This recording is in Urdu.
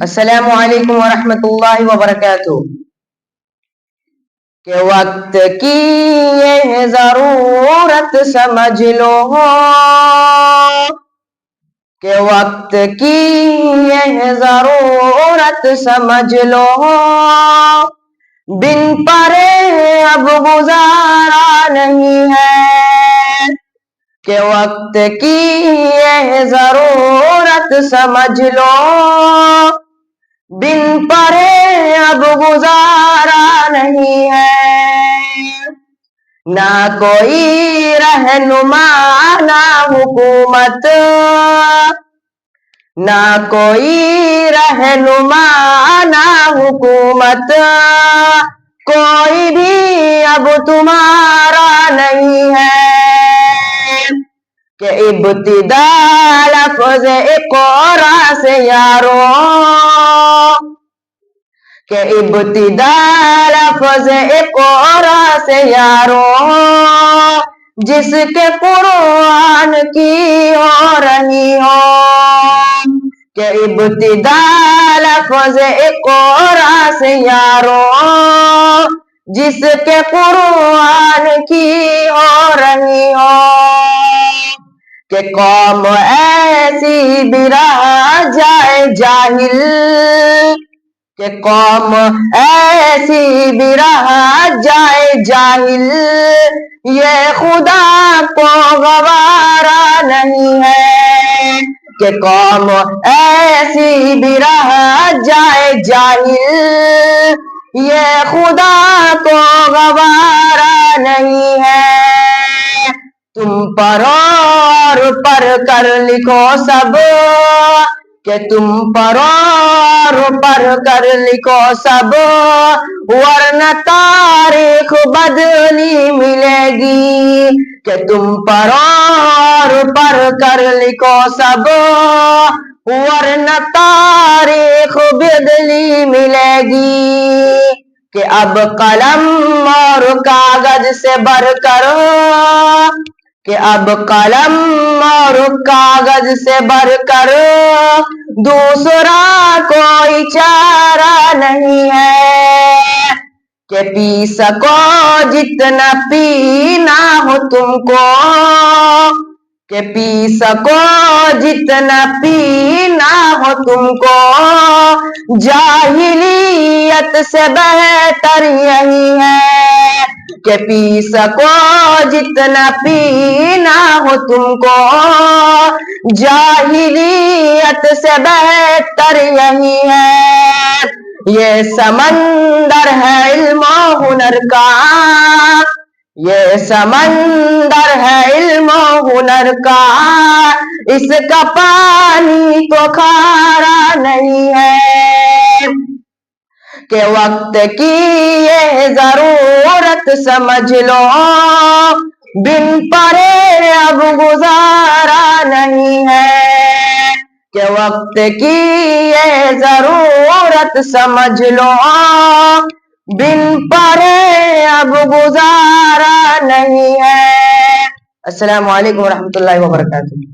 السلام علیکم ورحمۃ اللہ وبرکاتہ۔ کہ وقت کی یہ ضرورت سمجھ لو، کہ وقت کی یہ ضرورت سمجھ لو، بن پرے اب گزارا نہیں ہے۔ کہ وقت کی یہ ضرورت سمجھ لو، بن پرے اب گزارا نہیں ہے۔ نہ کوئی رہنما نہ حکومت، نہ کوئی رہنما نہ حکومت، کوئی بھی اب تمہارا نہیں ہے۔ کہ ابتدا لفظ اقرا سے یارو، کہ ابتدا لفظ اقرا سے یارو، جس کے قرآن کی ہو رہی ہو۔ کہ ابتدا لفظ اقرا سے یارو، جس کے قرآن کی ہو رہی ہو۔ کہ قوم ایسی بھی رہ جائے جاہل، کہ قوم ایسی بھی رہ جائے جاہل، یہ خدا کو گوارا نہیں ہے۔ کہ قوم ایسی بھی رہ جائے جاہل، یہ خدا کو گوارا نہیں ہے۔ تم پڑھو اور پڑھ کر لکھو سب، کہ تم پڑھو اور پڑھ کر لکھو سب، ورنہ تاریخ بدلی ملے گی۔ کہ تم پڑھو اور پڑھ کر لکھو سب، ورنہ تاریخ بدلی ملے گی۔ کہ اب قلم اور کاغذ سے بڑھ کر، کہ اب قلم اور کاغذ سے بڑھ کر دوسرا کوئی چارہ نہیں ہے۔ کہ پی سکو جتنا پینا ہو تم کو، کہ پی سکو جتنا پینا ہو تم کو، جاہلیت سے بہتر یہی ہے۔ کہ پی سکو جتنا پینا ہو تم کو، جاہلیت سے بہتر یہی ہے۔ یہ سمندر ہے علم و ہنر کا، یہ سمندر ہے علم و ہنر کا، اس کا پانی تو کھارا نہیں ہے۔ کہ وقت کی یہ ضرورت سمجھ لو، بن پرے اب گزارا نہیں ہے۔ کہ وقت کی یہ ضرورت سمجھ لو، بن پرے اب گزارا نہیں ہے۔ السلام علیکم ورحمۃ اللہ وبرکاتہ۔